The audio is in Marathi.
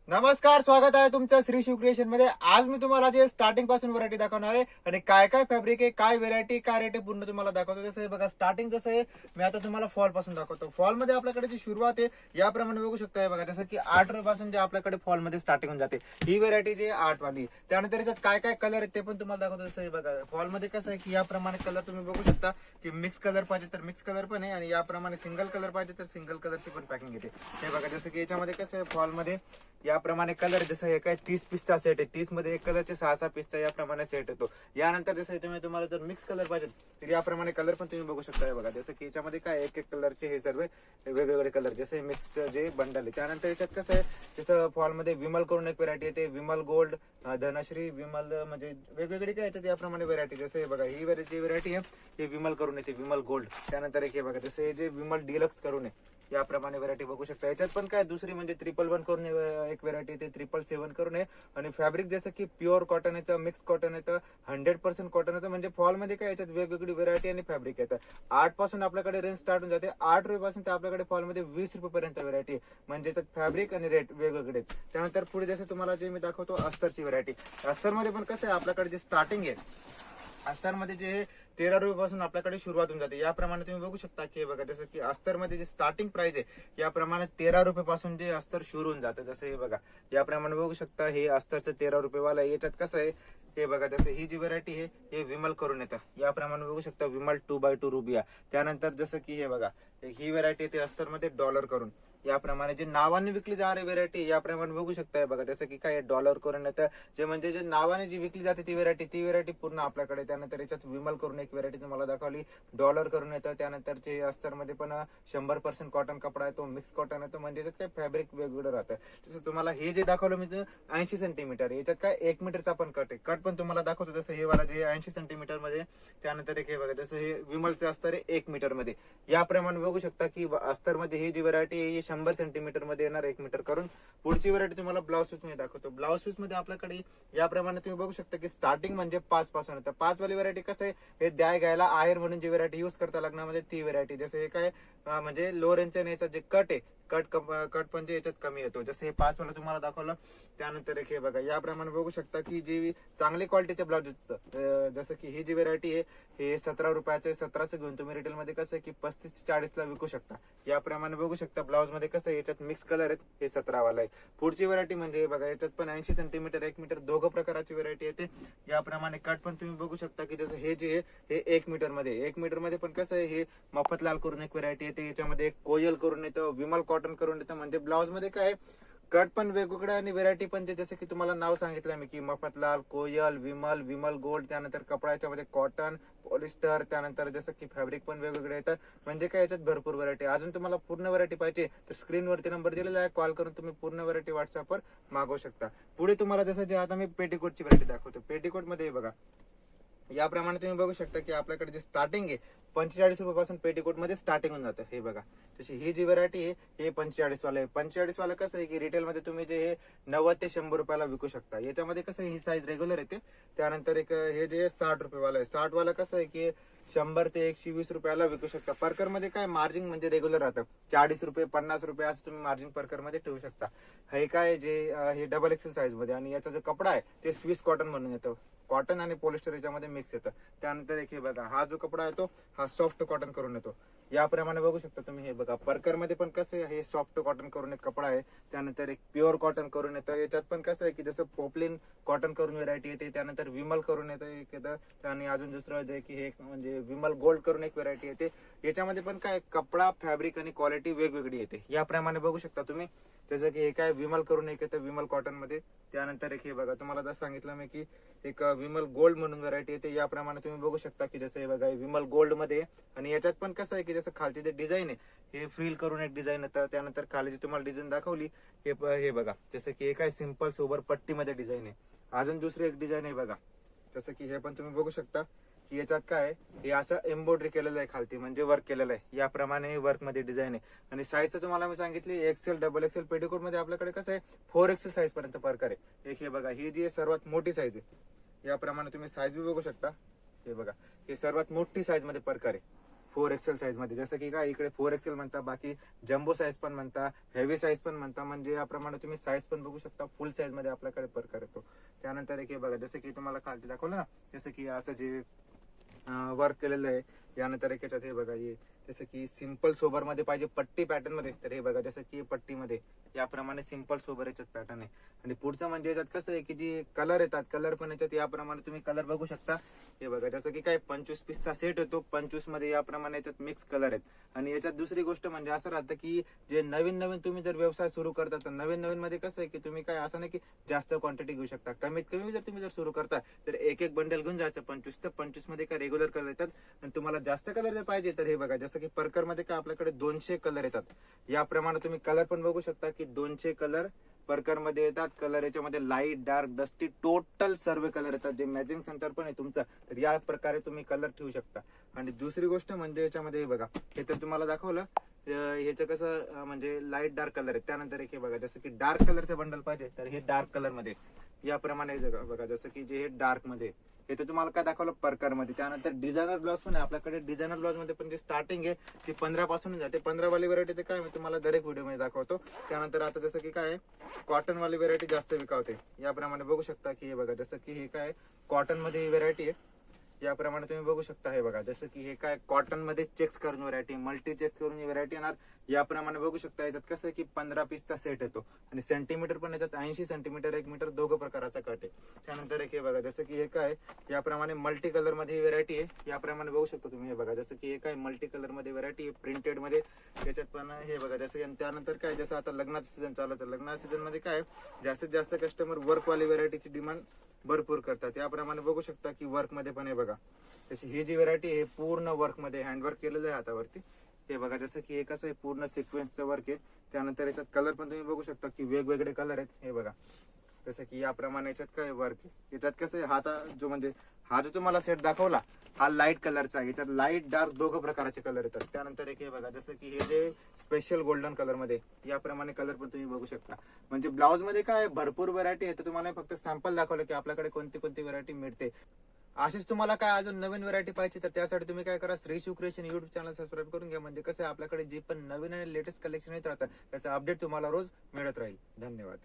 नमस्कार, स्वागत आहे तुमचं श्री शिव क्रिएशन मध्ये. आज मी तुम्हाला जे स्टार्टिंग पासून व्हरायटी दाखवणार आहे आणि काय काय फॅब्रिक आहे, काय व्हरायटी, काय रेट आहे पूर्ण तुम्हाला दाखवतो. जसं आहे बघा, स्टार्टिंग जसं आहे मी आता तुम्हाला फॉल पासून दाखवतो. फॉल मध्ये आपल्याकडे जी सुरुवात आहे याप्रमाणे बघू शकता. बघा, जसं की 8 रुपये पासून जे आपल्याकडे फॉल मध्ये स्टार्टिंग होऊन जाते ही व्हरायटी जी 8 वाली. त्यानंतर याच्यात काय काय कलर आहेत ते पण तुम्हाला दाखवतो. जसं आहे बघा, फॉल मध्ये कसं आहे की याप्रमाणे कलर तुम्ही बघू शकता की मिक्स कलर पाहिजे तर मिक्स कलर पण आहे आणि याप्रमाणे सिंगल कलर पाहिजे तर सिंगल कलरची पण पॅकिंग येते. हे बघा, जसं की याच्यामध्ये कसं आहे फॉल मध्ये याप्रमाणे कलर जसं हे काय 30 पीसचा सेट आहे. 30 मध्ये एक कलरचे 6-6 पीसचा याप्रमाणे सेट येतो. यानंतर जसं याच्यामध्ये तुम्हाला जर मिक्स कलर पाहिजे तर याप्रमाणे कलर पण तुम्ही बघू शकता. बघा, जसं की याच्यामध्ये काय एक एक कलरचे हे सर्व वेगवेगळे कलर जसे मिक्स जे बंडल आहे. त्यानंतर याच्यात कसं आहे, जसं फॉल मध्ये विमल करून एक व्हरायटी येते, विमल गोल्ड, धनश्री, विमल, म्हणजे वेगवेगळे काय याच्यात याप्रमाणे व्हरायटी. जसं हे बघा, ही व्हरायटी आहे हे विमल करून येते, विमल गोल्ड. त्यानंतर एक हे बघा, जसं हे जे विमल डिलक्स करून आहे याप्रमाणे व्हरायटी बघू शकता. याच्यात पण काय दुसरी म्हणजे 111 करून एक व्हरायटी येते, 777 करून आहे. आणि फॅब्रिक जसं की प्युअर कॉटन येतं, मिक्स कॉटन येतं, 100% कॉटन येतं. म्हणजे फॉल मध्ये काय याच्यात वेगवेगळी व्हरायटी आणि फॅब्रिक येतं. 8 पासून आपल्याकडे रेंज स्टार्ट होऊन जाते. 8 रुपये पासून ते आपल्याकडे फॉल मध्ये 20 रुपये पर्यंत व्हरायटी आहे. म्हणजे याच्यात फॅब्रिक आणि रेट वेगवेगळे आहेत. त्यानंतर पुढे जसं तुम्हाला जे मी दाखवतो अस्तरची व्हरायटी. अस्तर मध्ये पण कसं आहे आपल्याकडे जे स्टार्टिंग आहे अस्तर मध्ये जे 13 रुपये पासून आपल्याकडे सुरुवात होऊन जाते. याप्रमाणे तुम्ही बघू शकता की बघा, जसं की अस्तर मध्ये जे स्टार्टिंग प्राइस आहे याप्रमाणे 13 रुपये पासून जे अस्तर सुरू होऊन जातं. जसं हे बघा, याप्रमाणे बघू शकता हे अस्तरचं 13 रुपये वाला. याच्यात कसं आहे हे बघा, जसं ही जी व्हरायटी आहे हे विमल करून येतं. याप्रमाणे बघू शकता विमल 2x2 रुबिया. त्यानंतर जसं की हे बघा, ही व्हरायटी येते अस्तर मध्ये डॉलर करून. याप्रमाणे जे नावाने विकली जाणारी व्हरायटी याप्रमाणे बघू शकता. बघा, जसं की काय डॉलर करून येतं, जे म्हणजे जे नावाने जी विकली जाते ती व्हरायटी पूर्ण आपल्याकडे. त्यानंतर याच्यात विमल करून एक व्हरायटी तुम्हाला दाखवली, डॉलर करून येतं. त्यानंतरचे अस्तर मध्ये पण 100% कॉटन कपडा येतो, मिक्स कॉटन येतो. म्हणजे याच्यात काय फॅब्रिक वेगवेगळं राहतं. जसं तुम्हाला हे जे दाखवलं मी 80 सेंटीमीटर, याच्यात काय 1 मीटरचा पण कट आहे. कट पण तुम्हाला दाखवतो. जसं हे वाला जे 80 सेंटीमीटर मध्ये. त्यानंतर एक हे बघा, जसं हे विमलचे अस्तर आहे 1 मीटर मध्ये. याप्रमाणे बघू शकता की अस्तर मध्ये ही जी व्हरायटी आहे 100 सेंटीमीटर मध्ये येणार, 1 मीटर करून. पुढची व्हरायटी तुम्हाला ब्लाउज पीस मध्ये दाखवतो. ब्लाउज पीस मध्ये आपल्याकडे याप्रमाणे तुम्ही बघू शकता की स्टार्टिंग म्हणजे 5 पासून येतं. 5 वाली व्हरायटी कसं आहे, हे द्याय घ्यायला आहेर म्हणून जी व्हरायटी युज करता लग्नामध्ये ती व्हरायटी. जसं हे काय म्हणजे लो रेंजच्या याचा जे कट आहे कट पण जे याच्यात कमी येतो. जसं हे 5 वाला तुम्हाला दाखवलं. त्यानंतर एक हे बघा, याप्रमाणे बघू शकता की जी चांगली क्वालिटीचे ब्लाउज, जसं की ही जी व्हरायटी आहे हे 17 रुपयाचे 1700 घेऊन तुम्ही रिटेल मध्ये कसं आहे की 35-40 ला विकू शकता. याप्रमाणे बघू शकता. ब्लाउज मध्ये कसं आहे याच्यात मिक्स कलर आहेत, हे 17 वाला आहे. पुढची व्हरायटी म्हणजे बघा, याच्यात पण 80 सेंटीमीटर 1 मीटर दोघं प्रकारची व्हरायटी येते. याप्रमाणे कट पण तुम्ही बघू शकता की जसं हे जे आहे हे 1 मीटर मध्ये. 1 मीटर मध्ये पण कसं आहे हे मफतलाल करून एक व्हरायटी येते. याच्यामध्ये एक कोयल करून येतं, विमल कॉटन करून येतं. म्हणजे ब्लाउज मध्ये काय कट पण वेगवेगळं आणि व्हरायटी पण ते जसं की तुम्हाला नाव सांगितलं मी की मफतलाल, कोयल, विमल, विमल गोल्ड. त्यानंतर कपडा याच्यामध्ये कॉटन, पॉलिस्टर. त्यानंतर जसं की फॅब्रिक पण वेगवेगळे येतात. म्हणजे काय याच्यात भरपूर व्हरायटी. अजून तुम्हाला पूर्ण व्हरायटी पाहिजे तर स्क्रीनवरती नंबर दिलेला आहे, कॉल करून तुम्ही पूर्ण व्हरायटी व्हॉट्सअपवर मागवू शकता. पुढे तुम्हाला जसं जे आता मी पेटीकोटची व्हरायटी दाखवतो. पेटीकोट मध्ये बघा, याप्रमाणे तुम्ही बघू शकता की आपल्याकडे जे स्टार्टिंग आहे 45 रुपये पासून पेटीकोट मध्ये स्टार्टिंग होऊन जातं. हे बघा, तशी ही जी व्हरायटी आहे हे 45 वाला आहे. 45 वाला कसं आहे की रिटेल मध्ये तुम्ही जे हे 90 ते 100 रुपयाला विकू शकता. याच्यामध्ये कसं ही साईज रेग्युलर येते. त्यानंतर एक हे जे 60 रुपये वाला आहे, 60 वाला कसं आहे की 100 ते 120 रुपयाला विकू शकता. परकर मध्ये काय मार्जिन म्हणजे रेग्युलर राहतं, 40 रुपये 50 रुपये असं तुम्ही मार्जिन परकर मध्ये ठेवू शकता. हे काय जे हे डबल एक्सेल साईज मध्ये आणि याचा जो कपडा आहे ते स्विस कॉटन म्हणून येतं. कॉटन आणि पॉलिस्टर याच्यामध्ये मिक्स येतं. त्यानंतर एक हे बघा, हा जो कपडा येतो हा सॉफ्ट कॉटन करून येतो. याप्रमाणे बघू शकता तुम्ही. हे बघा, परकर मध्ये पण कसं आहे हे सॉफ्ट कॉटन करून एक कपडा आहे. त्यानंतर एक प्युअर कॉटन करून येतं. याच्यात पण कसं आहे की जसं पोपलिन कॉटन करून व्हरायटी येते. त्यानंतर विमल करून येतं एक येतं. आणि अजून दुसरं जे की हे म्हणजे विमल गोल्ड करून एक व्हरायटी येते. याच्यामध्ये पण काय कपडा, फॅब्रिक आणि क्वालिटी वेगवेगळी येते. याप्रमाणे बघू शकता तुम्ही. जसं की हे काय विमल करून एक येतं विमल कॉटन मध्ये. त्यानंतर एक हे बघा, तुम्हाला जसं सांगितलं मी की एक विमल गोल्ड म्हणून व्हरायटी येते. याप्रमाणे तुम्ही बघू शकता की जसं हे बघा विमल गोल्ड मध्ये. आणि याच्यात पण कसं आहे की जसं खालची जे डिझाईन आहे हे फ्रिल करून एक डिझाईन येतं. त्यानंतर खाली जी तुम्हाला डिझाईन दाखवली हे बघा, जसं की हे काय सिंपल सोबर पट्टीमध्ये डिझाईन आहे. अजून दुसरी एक डिझाईन आहे बघा, जसं की हे पण तुम्ही बघू शकता की याच्यात काय हे असं एम्ब्रॉयडरी केलेलं आहे खालती, म्हणजे वर्क केलेलं आहे. याप्रमाणे वर्क मध्ये डिझाईन आहे. आणि साईज तुम्हाला मी सांगितली एक्सेल, डबल एक्सेल. पेटीकोट मध्ये आपल्याकडे कसं आहे 4XL साईज पर्यंत प्रकार आहे. एक हे बघा, ही जी सर्वात मोठी साईज आहे. याप्रमाणे तुम्ही साईज बी बघू शकता. हे बघा, हे सर्वात मोठी साईज मध्ये प्रकार आहे 4XL साईज मध्ये, जसं की काय इकडे 4XL म्हणता, बाकी जम्बो साईज पण म्हणता, हेवी साईज पण म्हणता, म्हणजे याप्रमाणे तुम्ही साईज पण बघू शकता. फुल साईज मध्ये आपल्याकडे प्रकार येतो. त्यानंतर एक हे बघा, जसं की तुम्हाला खाली दाखवलं ना, जसं की असं जे वर्क केलेलं आहे. यानंतर एक याच्यात हे बघा, हे जसं की सिंपल सोबर मध्ये पाहिजे पट्टी पॅटर्न मध्ये, तर हे बघा जसं की पट्टीमध्ये याप्रमाणे सिंपल सोबर याच्यात पॅटर्न आहे. आणि पुढचं म्हणजे याच्यात कसं आहे की जी कलर येतात, कलर पण याच्यात याप्रमाणे तुम्ही कलर बघू शकता. हे बघा जसं की काय 25 पीसचा सेट येतो, 25 मध्ये याप्रमाणे याच्यात मिक्स कलर आहेत. आणि याच्यात दुसरी गोष्ट म्हणजे असं राहतं की जे नवीन नवीन तुम्ही जर व्यवसाय सुरू करता, तर नवीन नवीन मध्ये कसं आहे की तुम्ही काय असं नाही की जास्त क्वांटिटी घेऊ शकता. कमीत कमी जर तुम्ही सुरू करता तर एक एक बंडल घेऊन जायचं 25चं. 25 मध्ये काय रेग्युलर कलर येतात. आणि तुम्हाला जास्त कलर जर पाहिजे तर हे बघा, जसं की परकर मध्ये काय आपल्याकडे 200 कलर येतात. याप्रमाणे तुम्ही कलर पण बघू शकता की 200 कलर परकर मध्ये येतात. कलर याच्यामध्ये लाईट, डार्क, डस्टी, टोटल सर्व कलर येतात. जे मॅचिंग सेंटर पण आहे तुमचा, तर या प्रकारे तुम्ही कलर ठेवू शकता. आणि दुसरी गोष्ट म्हणजे याच्यामध्ये हे बघा, हे तर तुम्हाला दाखवलं ह्याचं कसं म्हणजे लाईट डार्क कलर आहे. त्यानंतर एक हे बघा, जसं की डार्क कलरचं बंडल पाहिजे तर हे डार्क कलर मध्ये याप्रमाणे बघा, जसं की जे हे डार्क मध्ये, हे तर तुम्हाला काय दाखवलं परकर मध्ये. त्यानंतर डिझायनर ब्लाउज पण आहे आपल्याकडे. डिझायनर ब्लाउज मध्ये पण जे स्टार्टिंग आहे ती 15 पासून जाते. 15 वाली व्हरायटी ते काय मी तुम्हाला दर एक व्हिडिओ मध्ये दाखवतो. त्यानंतर आता जसं की काय कॉटन वाली व्हरायटी जास्त विकावते. याप्रमाणे बघू शकता की हे बघा, जसं की हे काय कॉटन मध्ये ही व्हरायटी आहे. याप्रमाणे तुम्ही बघू शकता. हे बघा, जसं की हे काय कॉटन मध्ये चेक्स करून व्हरायटी, मल्टी चेक्स करून ही व्हरायटी येणार. याप्रमाणे बघू शकता. याच्यात कसं आहे की 15 पीसचा सेट येतो. आणि सेंटीमीटर पण याच्यात 80 सेंटीमीटर 1 मीटर दोघं प्रकाराचा कट आहे. त्यानंतर एक हे बघा, जसं की हे काय याप्रमाणे मल्टी कलर मध्ये ही व्हरायटी आहे. याप्रमाणे बघू शकता तुम्ही. हे बघा, जसं की हे काय मल्टी कलर मध्ये व्हरायटी आहे, प्रिंटेड मध्ये. त्याच्यात पण हे बघा, जसं की त्यानंतर काय, जसं आता लग्नाचं सीझन चालू होतं, लग्नाच्या सीझन मध्ये काय जास्तीत जास्त कस्टमर वर्क वाली व्हरायटीची डिमांड भरपूर करतात. याप्रमाणे बघू शकता की वर्क मध्ये पण हे बघा, तशी ही जी व्हरायटी आहे पूर्ण वर्क मध्ये हँडवर्क केलेलं आहे हातावरती. हे बघा, जसं की हे कसं आहे पूर्ण सिक्वेन्सचं वर्क आहे. त्यानंतर याच्यात कलर पण तुम्ही बघू शकता की वेगवेगळे कलर आहेत. हे बघा, जसं की याप्रमाणे याच्यात काय वर्क आहे. याच्यात कसं आहे, हाता जो म्हणजे हा जो तुम्हाला सेट दाखवला हा लाईट कलरचा आहे. याच्यात लाईट डार्क दोघं प्रकारचे कलर येतात. त्यानंतर एक हे बघा, जसं की हे जे स्पेशल गोल्डन कलर मध्ये याप्रमाणे कलर पण तुम्ही बघू शकता. म्हणजे ब्लाउज मध्ये काय भरपूर व्हरायटी आहे. तर तुम्हाला फक्त सॅम्पल दाखवलं की आपल्याकडे कोणती कोणती व्हरायटी मिळते. अशीच तुम्हाला काय अजून नवीन व्हरायटी पाहिजे तर त्यासाठी तुम्ही काय करा, Shri Shiv creation YouTube channel subscribe करून घ्या. म्हणजे कसं आहे आपल्याकडे जे पण नवीन आणि लेटेस्ट कलेक्शन येत राहतात त्याचा अपडेट तुम्हाला रोज मिळत राहील. धन्यवाद.